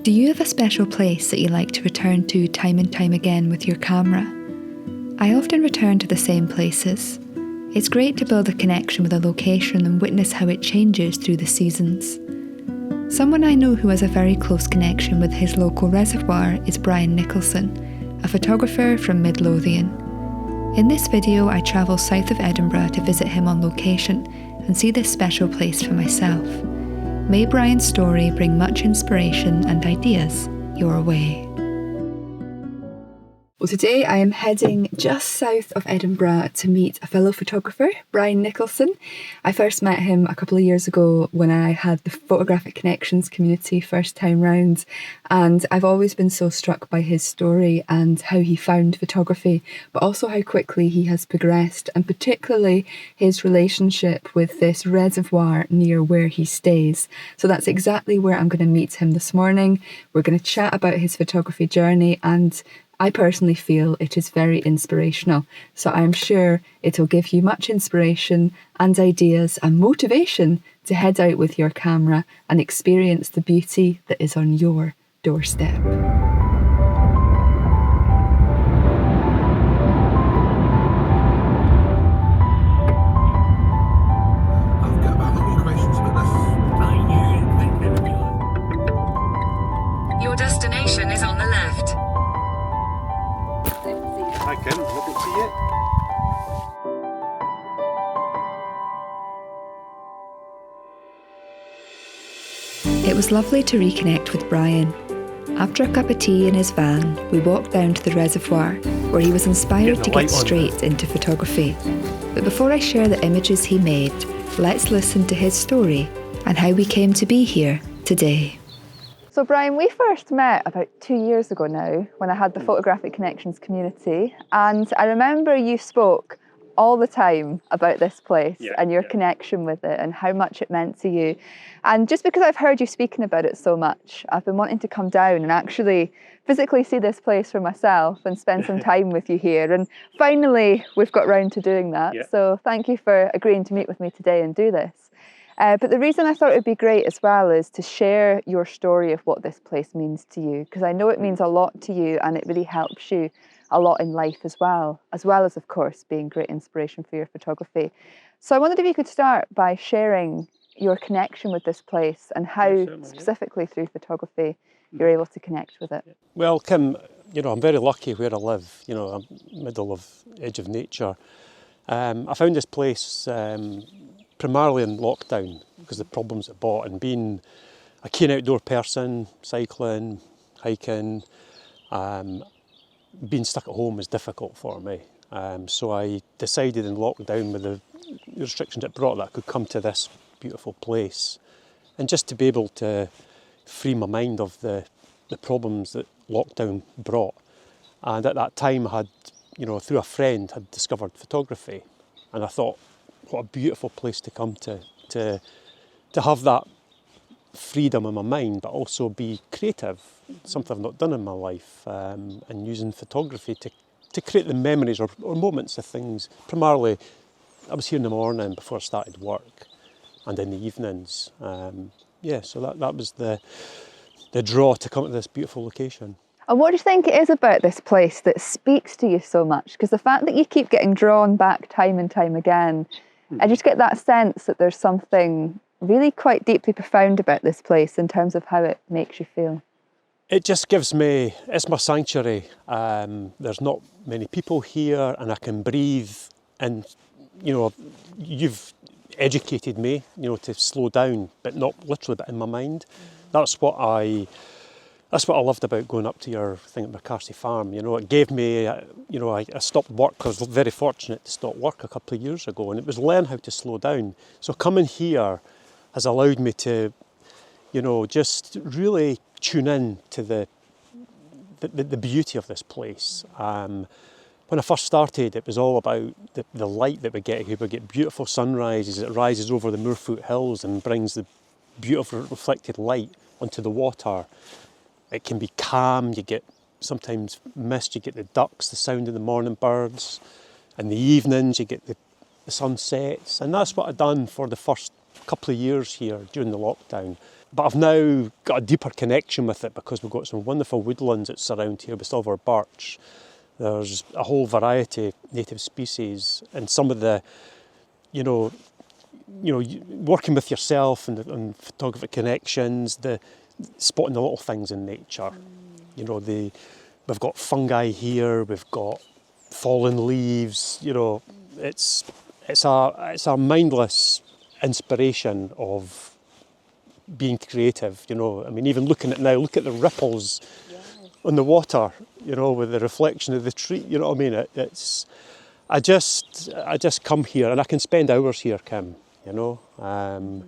Do you have a special place that you like to return to time and time again with your camera? I often return to the same places. It's great to build a connection with a location and witness how it changes through the seasons. Someone I know who has a very close connection with his local reservoir is Brian Nicholson, a photographer from Midlothian. In this video, I travel south of Edinburgh to visit him on location and see this special place for myself. May Brian's story bring much inspiration and ideas your way. Well, today I am heading just south of Edinburgh to meet a fellow photographer, Brian Nicholson. I first met him a couple of years ago when I had the Photographic Connections community first time round, and I've always been so struck by his story and how he found photography, but also how quickly he has progressed, and particularly his relationship with this reservoir near where he stays. So that's exactly where I'm going to meet him this morning. We're going to chat about his photography journey, and I personally feel it is very inspirational, so I'm sure it'll give you much inspiration and ideas and motivation to head out with your camera and experience the beauty that is on your doorstep. Your destination is on the left. Hi Kim, lovely to see you. It was lovely to reconnect with Brian. After a cup of tea in his van, we walked down to the reservoir, where he was inspired to get straight into photography. But before I share the images he made, let's listen to his story and how we came to be here today. So Brian, we first met about 2 years ago now when I had the Photographic Connections community, and I remember you spoke all the time about this place and your connection with it and how much it meant to you. And just because I've heard you speaking about it so much, I've been wanting to come down and actually physically see this place for myself and spend some time with you here. And finally, we've got round to doing that. So thank you for agreeing to meet with me today and do this. But the reason I thought it would be great as well is to share your story of what this place means to you, because I know it means a lot to you and it really helps you a lot in life as well as of course being great inspiration for your photography. So I wondered if you could start by sharing your connection with this place and how specifically through photography you're able to connect with it. Well Kim, I'm very lucky where I live, I'm middle of edge of nature. I found this place primarily in lockdown because of the problems it brought, and being a keen outdoor person, cycling, hiking, being stuck at home was difficult for me. So I decided in lockdown, with the restrictions it brought, that I could come to this beautiful place and just to be able to free my mind of the problems that lockdown brought. And at that time I had, through a friend, had discovered photography, and I thought, what a beautiful place to come to have that freedom in my mind, but also be creative, something I've not done in my life, and using photography to create the memories or moments of things. Primarily, I was here in the morning before I started work, and in the evenings. So that was the draw to come to this beautiful location. And what do you think it is about this place that speaks to you so much? Because the fact that you keep getting drawn back time and time again, I just get that sense that there's something really quite deeply profound about this place in terms of how it makes you feel. It just gives me, it's my sanctuary. There's not many people here and I can breathe, and you've educated me, to slow down, but not literally, but in my mind. That's what I loved about going up to your thing at McCarthy Farm. It gave me, I stopped work. I was very fortunate to stop work a couple of years ago, and it was learn how to slow down. So coming here has allowed me to, just really tune in to the beauty of this place. When I first started, it was all about the light that we get here. We get beautiful sunrises. It rises over the Moorfoot Hills and brings the beautiful reflected light onto the water. It can be calm, you get sometimes mist, you get the ducks, the sound of the morning birds. In the evenings you get the sunsets, and that's what I've done for the first couple of years here during the lockdown. But I've now got a deeper connection with it because we've got some wonderful woodlands that surround here with silver birch. There's a whole variety of native species, and some of the, working with yourself and photographic connections, the spotting the little things in nature. We've got fungi here, we've got fallen leaves. It's a mindless inspiration of being creative. Even looking at now, look at the ripples on the water. With the reflection of the tree. I just come here and I can spend hours here, Kim. I've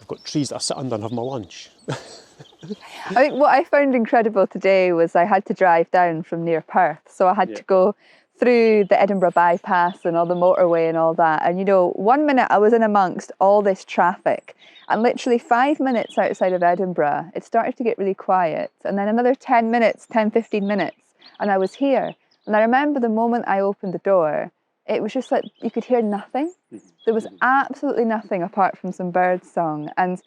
got trees that I sit under and have my lunch. I think what I found incredible today was I had to drive down from near Perth, so I had to go through the Edinburgh bypass and all the motorway and all that. And 1 minute I was in amongst all this traffic, and literally 5 minutes outside of Edinburgh, it started to get really quiet. And then another 10 minutes, 10, 15 minutes, and I was here. And I remember the moment I opened the door, it was just like you could hear nothing. There was absolutely nothing apart from some bird song. And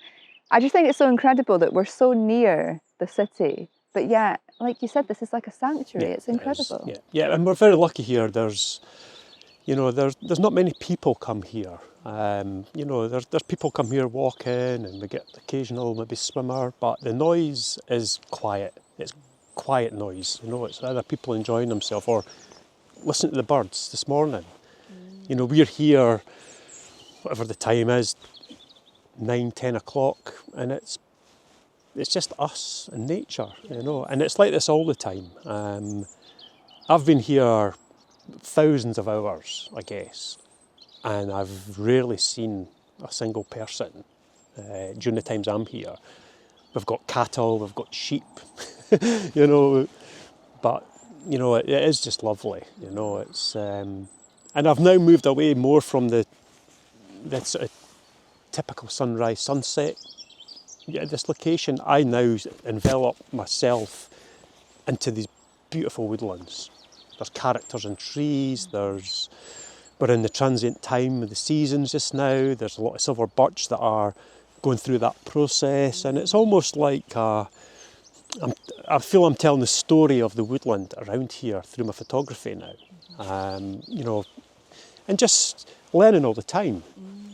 I just think it's so incredible that we're so near the city, but yet, like you said, this is like a sanctuary. It's incredible. It is, yeah, and we're very lucky here. There's not many people come here. There's people come here walking, and we get occasional maybe swimmer, but the noise is quiet. It's quiet noise. It's either people enjoying themselves or listening to the birds this morning. We're here, whatever the time is, 9, 10 o'clock, and it's just us and nature, and it's like this all the time. I've been here thousands of hours, I guess, and I've rarely seen a single person during the times I'm here. We've got cattle, we've got sheep, but it is just lovely, it's and I've now moved away more from the sort of typical sunrise sunset. This location, I now envelop myself into these beautiful woodlands. There's characters and trees, we're in the transient time of the seasons just now, there's a lot of silver birch that are going through that process, and it's almost like I feel I'm telling the story of the woodland around here through my photography now. And just learning all the time.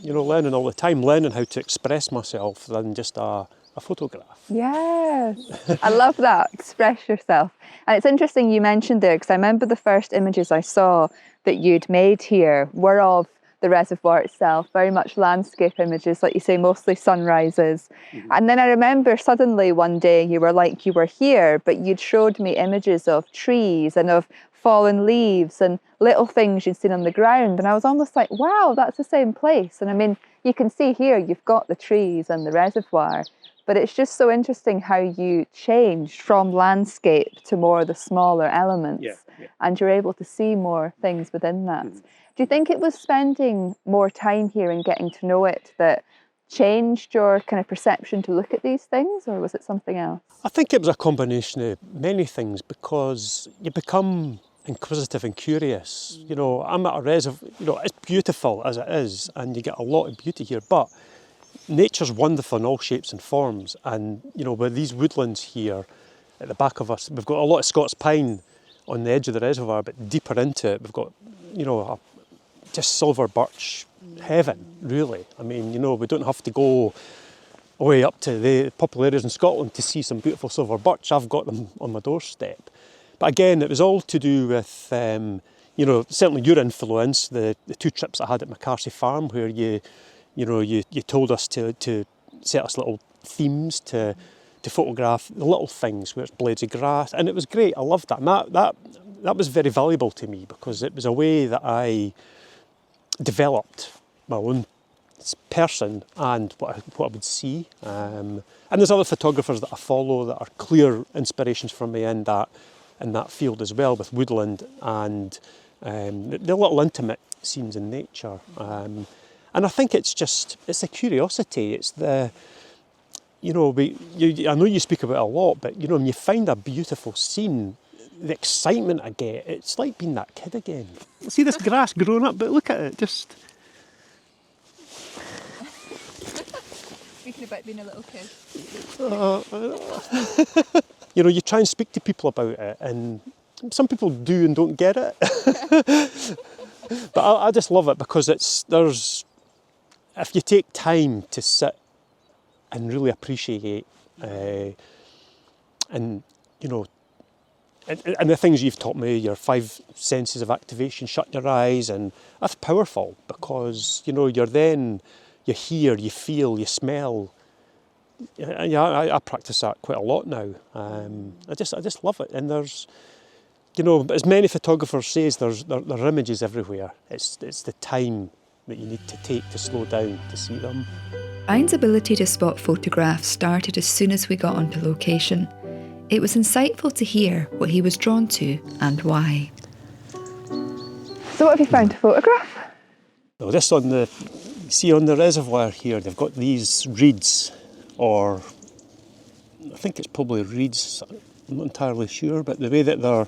Learning how to express myself than just a photograph. Yes, I love that, express yourself. And it's interesting you mentioned there, because I remember the first images I saw that you'd made here were of the reservoir itself, very much landscape images, like you say, mostly sunrises. And then I remember suddenly one day you were here, but you'd showed me images of trees and of fallen leaves and little things you'd seen on the ground, and I was almost like, wow, that's the same place. And you can see here you've got the trees and the reservoir, but it's just so interesting how you changed from landscape to more the smaller elements, and you're able to see more things within that. Do you think it was spending more time here and getting to know it that changed your kind of perception to look at these things, or was it something else? I think it was a combination of many things, because you become inquisitive and curious. I'm at a reservoir, it's beautiful as it is, and you get a lot of beauty here, but nature's wonderful in all shapes and forms, and with these woodlands here at the back of us, we've got a lot of Scots pine on the edge of the reservoir, but deeper into it we've got just silver birch heaven, really. We don't have to go away up to the popular areas in Scotland to see some beautiful silver birch. I've got them on my doorstep. But again, it was all to do with, certainly your influence, the 2 trips I had at McCarthy Farm, where you told us to set us little themes to photograph the little things, where it's blades of grass, and it was great. I loved that, and that was very valuable to me, because it was a way that I developed my own person and what I would see. And there's other photographers that I follow that are clear inspirations for me in that field as well, with woodland and the little intimate scenes in nature. And I think it's a curiosity. It's I know you speak about it a lot, but when you find a beautiful scene, the excitement I get, it's like being that kid again. See this grass growing up, but look at it, just... speaking about being a little kid. You know, you try and speak to people about it, and some people do and don't get it. But I just love it because if you take time to sit and really appreciate, and you know, and the things you've taught me, your 5 senses of activation, shut your eyes, and that's powerful because, you know, you hear, you feel, you smell. Yeah, I practice that quite a lot now. I just love it. And there's, you know, as many photographers say, there are images everywhere. It's the time that you need to take to slow down to see them. Brian's ability to spot photographs started as soon as we got onto location. It was insightful to hear what he was drawn to and why. So what have you found to photograph? Well, this on the reservoir here, they've got these reeds, or I think it's probably reeds, I'm not entirely sure, but the way that they're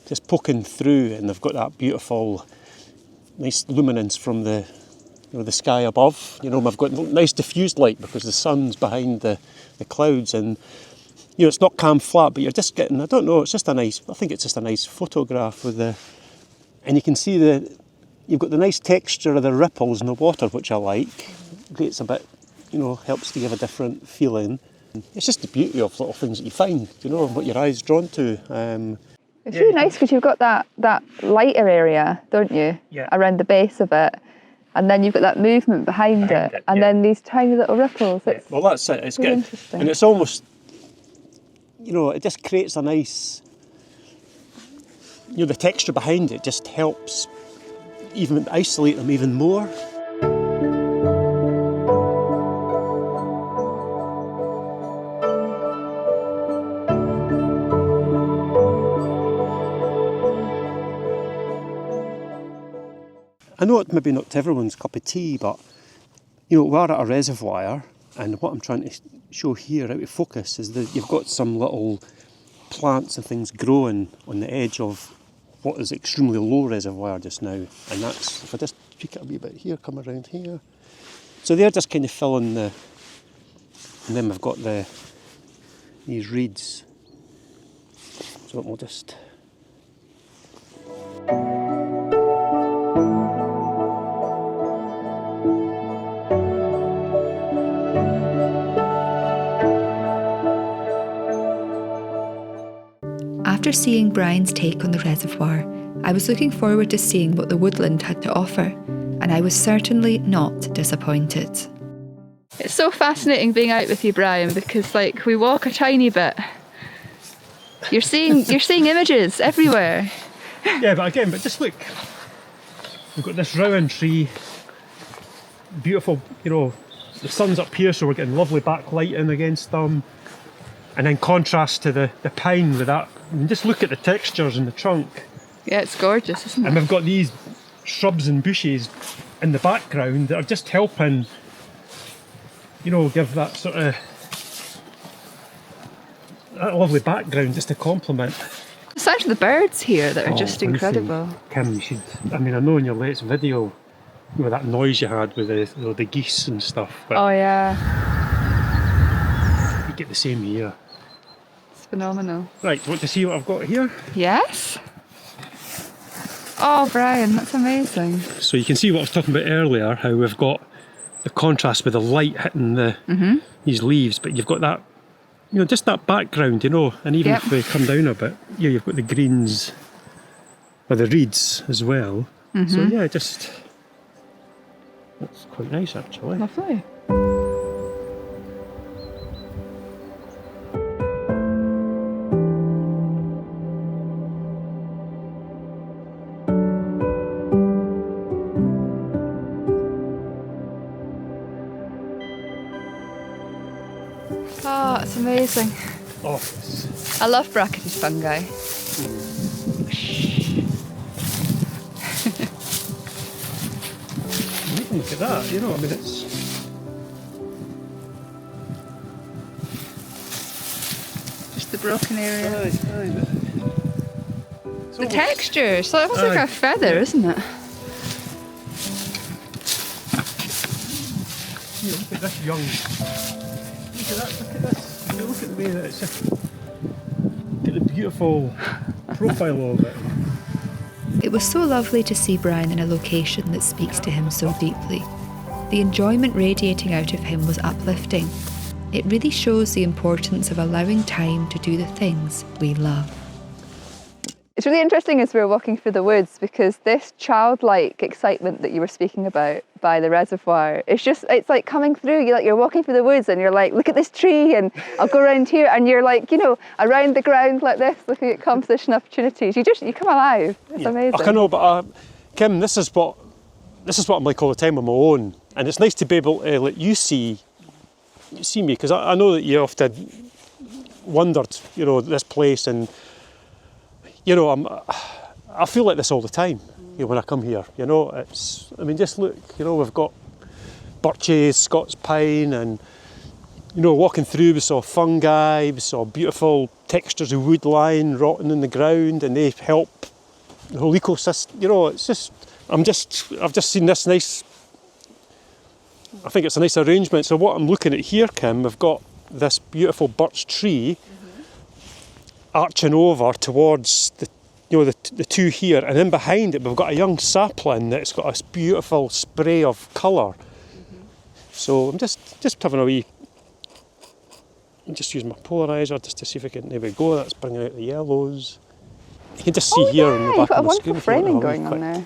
just poking through, and they've got that beautiful, nice luminance from the sky above. You know, we've got nice diffused light because the sun's behind the clouds, and you know, it's not cam flat, but you're just getting, I don't know, I think it's just a nice photograph with and you can see you've got the nice texture of the ripples in the water, which I like. Creates a bit, you know, helps to give a different feeling. It's just the beauty of little things that you find, you know, what your eye's drawn to. It's really nice because you've got that lighter area, don't you? Yeah. Around the base of it. And then you've got that movement behind it. And then these tiny little ripples. Well, that's it. It's really good. interesting. And it's almost, you know, it just creates a nice, you know, the texture behind it just helps even isolate them even more. I know it's maybe not to everyone's cup of tea, but you know, we're at a reservoir, and what I'm trying to show here out of focus is that you've got some little plants and things growing on the edge of what is extremely low reservoir just now, and that's, if I just tweak it a wee bit here, come around here, so they're just kind of filling and then we've got these reeds, so we'll just After seeing Brian's take on the reservoir, I was looking forward to seeing what the woodland had to offer, and I was certainly not disappointed. It's so fascinating being out with you, Brian, because like we walk a tiny bit. You're seeing images everywhere. Yeah, but just look, we've got this rowan tree, beautiful, you know, the sun's up here, so we're getting lovely backlighting against them, and then contrast to the pine with that. And just look at the textures in the trunk. Yeah, it's gorgeous, isn't it? And we've got these shrubs and bushes in the background that are just helping, you know, give that sort of that lovely background just to complement. The sound of the birds here that are just honestly, incredible. Kim, you should, I mean, I know in your latest video, you know, that noise you had with the geese and stuff, but Oh yeah, you get the same here. it's phenomenal. Right, do you want to see what I've got here? Yes? Oh, Brian, that's amazing. So you can see what I was talking about earlier, how we've got the contrast with the light hitting these leaves, but you've got that, you know, just that background, you know, and even if we come down a bit, yeah, you've got the greens, or the reeds as well. So yeah, just, that's quite nice actually. Lovely. Oh, it's amazing. Oh, I love bracketed fungi. look at that, you know, I mean, it's, Just the broken area. aye, The texture, it's almost like a feather, isn't it? look at this young. Look at that. Look at this. Look at the way that it's just. Look at the beautiful profile of it. It was so lovely to see Brian in a location that speaks to him so deeply. The enjoyment radiating out of him was uplifting. It really shows the importance of allowing time to do the things we love. It's really interesting as we were walking through the woods, because this childlike excitement that you were speaking about by the reservoir, it's like coming through. You're walking through the woods and you're like, look at this tree, and I'll go around here, and you're like, around the ground like this, looking at composition opportunities. You come alive. It's amazing. I know, but Kim, this is what I'm like all the time on my own, and it's nice to be able to let you see me, because I know that you often wondered, this place, and I feel like this all the time. When I come here, just look, we've got birches, Scots pine, and walking through we saw fungi, we saw beautiful textures of wood line rotting in the ground, and they help the whole ecosystem. It's just, I've just seen this nice. I think it's a nice arrangement. So what I'm looking at here, Kim, we've got this beautiful birch tree arching over towards the two here, and then behind it we've got a young sapling that's got this beautiful spray of colour. So I'm just having a wee. I'll just use my polarizer just to see if I can. There we go. That's bringing out the yellows. You can just see here on the back of the screen. You've got a wonderful framing going on there.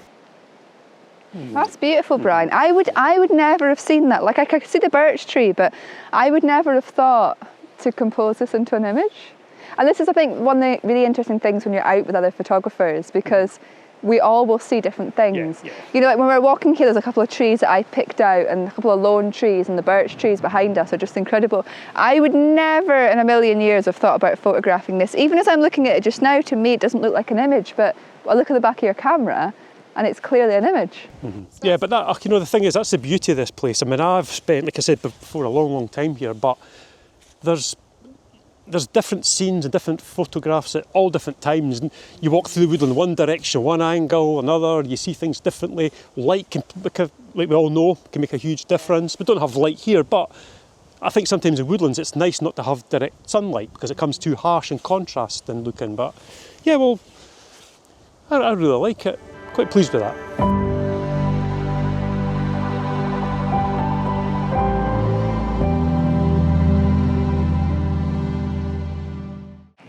That's beautiful, Brian. I would never have seen that. Like, I could see the birch tree, but I would never have thought to compose this into an image. And this is, I think, one of the really interesting things when you're out with other photographers, because we all will see different things. Yeah. Like when we're walking here, there's a couple of trees that I picked out, and a couple of lone trees, and the birch trees behind us are just incredible. I would never in a million years have thought about photographing this. Even as I'm looking at it just now, to me it doesn't look like an image, but I look at the back of your camera and it's clearly an image. Yeah, but that, the thing is, that's the beauty of this place. I mean, I've spent, like I said before, a long time here, but there's different scenes and different photographs at all different times. And you walk through the woodland one direction, one angle, another, you see things differently. Light can, like we all know, can make a huge difference. We don't have light here, but I think sometimes in woodlands it's nice not to have direct sunlight because it comes too harsh and contrast and looking. But yeah, well, I really like it. Quite pleased with that.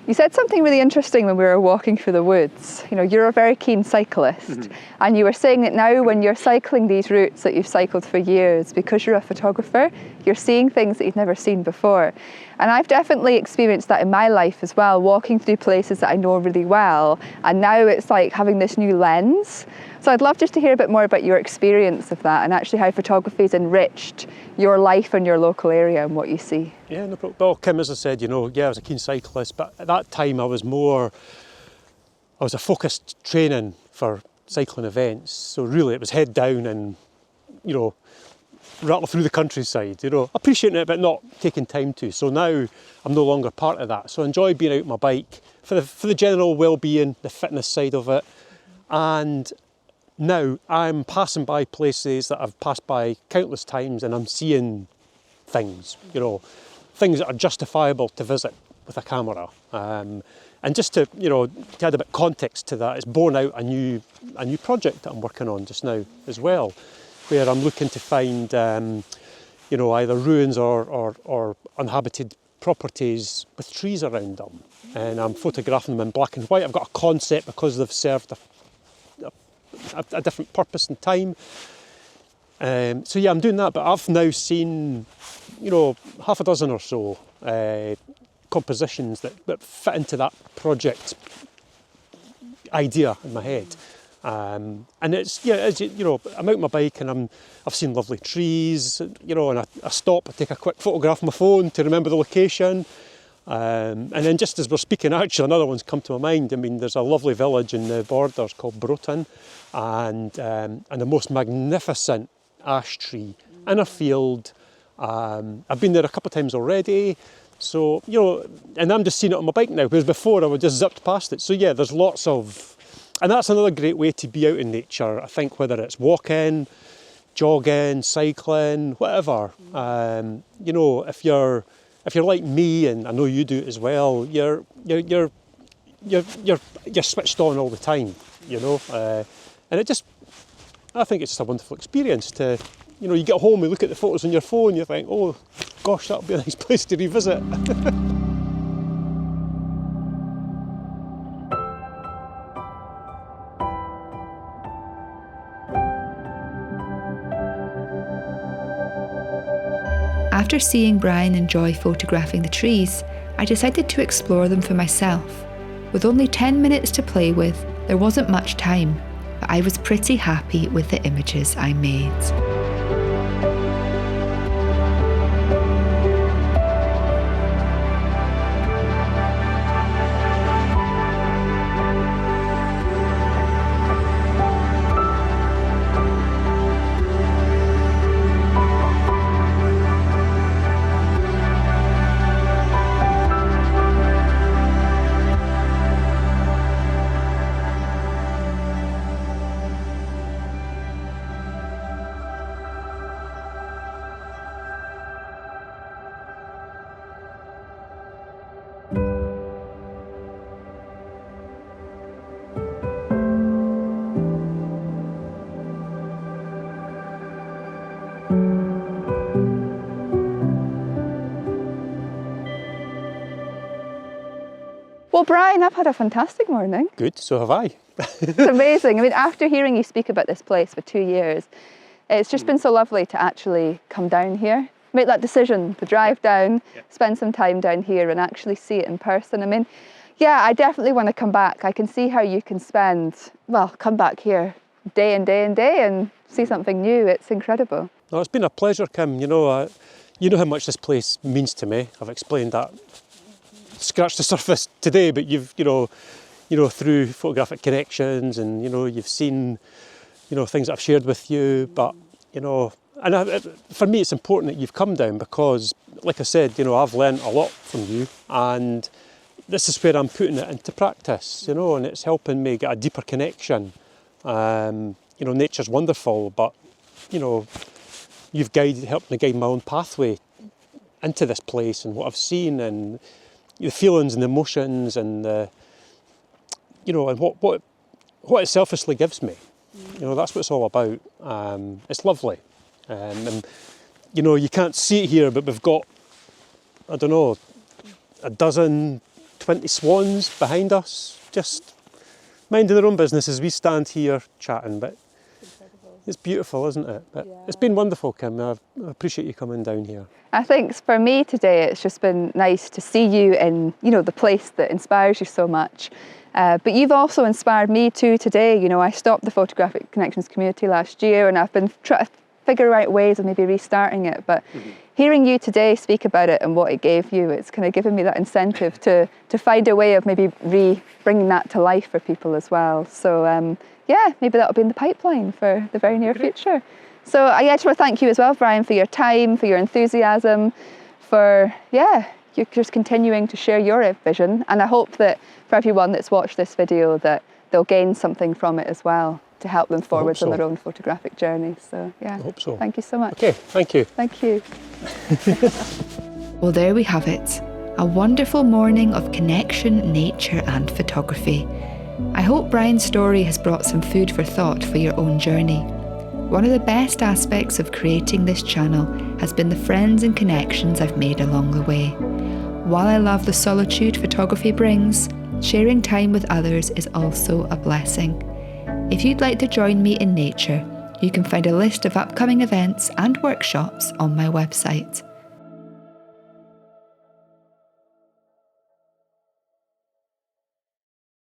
You said something really interesting when we were walking through the woods. You're a very keen cyclist, and you were saying that now when you're cycling these routes that you've cycled for years, because you're a photographer, you're seeing things that you've never seen before. And I've definitely experienced that in my life as well, walking through places that I know really well, and now it's like having this new lens. So I'd love just to hear a bit more about your experience of that, and actually how photography's enriched your life and your local area and what you see. Yeah, no problem. Well, Kim, as I said, I was a keen cyclist, but at that time I was a focused training for cycling events. So really it was head down and, rattle through the countryside, appreciating it but not taking time to. So now I'm no longer part of that. So I enjoy being out on my bike for the general well-being, the fitness side of it. And now I'm passing by places that I've passed by countless times, and I'm seeing things, things that are justifiable to visit with a camera. And just to add a bit of context to that, it's borne out a new project that I'm working on just now as well, where I'm looking to find either ruins or uninhabited properties with trees around them, and I'm photographing them in black and white. I've got a concept because they've served a different purpose and time. So yeah, I'm doing that, but I've now seen, half a dozen or so compositions that fit into that project idea in my head. And it's, I'm out on my bike and I've seen lovely trees, and I stop, I take a quick photograph on my phone to remember the location. And then just as we're speaking, actually another one's come to my mind. I mean, there's a lovely village in the Borders called Broughton, and the most magnificent ash tree in a field. I've been there a couple of times already, so and I'm just seeing it on my bike now, whereas before I would just zipped past it. So yeah, there's lots of, and that's another great way to be out in nature. I think whether it's walking, jogging, cycling, whatever. You know, if you're like me, and I know you do it as well, you're switched on all the time, you know, and I think it's just a wonderful experience to, you know, you get home and look at the photos on your phone, you think, oh gosh, that would be a nice place to revisit. After seeing Brian enjoy photographing the trees, I decided to explore them for myself. With only 10 minutes to play with, there wasn't much time, but I was pretty happy with the images I made. Well, Brian, I've had a fantastic morning. Good, so have I. It's amazing. I mean, after hearing you speak about this place for 2 years, it's just been so lovely to actually come down here, make that decision to drive down, spend some time down here and actually see it in person. I mean, yeah, I definitely want to come back. I can see how you can come back here day and day and day and see something new. It's incredible. No, it's been a pleasure, Kim. You know how much this place means to me. I've explained that, scratched the surface today, but you've, you know, through photographic connections, and you know, you've seen, you know, things that I've shared with you. But you know, for me, it's important that you've come down because, like I said, you know, I've learned a lot from you, and this is where I'm putting it into practice. You know, and it's helping me get a deeper connection. You know, nature's wonderful, but you know, you've helped me guide my own pathway into this place and what I've seen and the feelings and the emotions and the, you know, and what it selfishly gives me. You know, that's what it's all about. It's lovely. And you know, you can't see it here, but we've got, I don't know, 12, 20 swans behind us, just minding their own business as we stand here chatting. But it's beautiful, isn't it? But it's been wonderful, Kim. I appreciate you coming down here. I think for me today, it's just been nice to see you in, you know, the place that inspires you so much. But you've also inspired me too today. You know, I stopped the Photographic Connections community last year, and I've been trying to figure out ways of maybe restarting it. But hearing you today speak about it and what it gave you, it's kind of given me that incentive to find a way of maybe bringing that to life for people as well. So yeah, maybe that'll be in the pipeline for the very near future. So I just want to thank you as well, Brian, for your time, for your enthusiasm, for, you're just continuing to share your vision. And I hope that for everyone that's watched this video that they'll gain something from it as well to help them forwards on their own photographic journey. So yeah, I hope so. Thank you so much. Okay, thank you. Thank you. Well, there we have it. A wonderful morning of connection, nature and photography. I hope Brian's story has brought some food for thought for your own journey. One of the best aspects of creating this channel has been the friends and connections I've made along the way. While I love the solitude photography brings, sharing time with others is also a blessing. If you'd like to join me in nature, you can find a list of upcoming events and workshops on my website.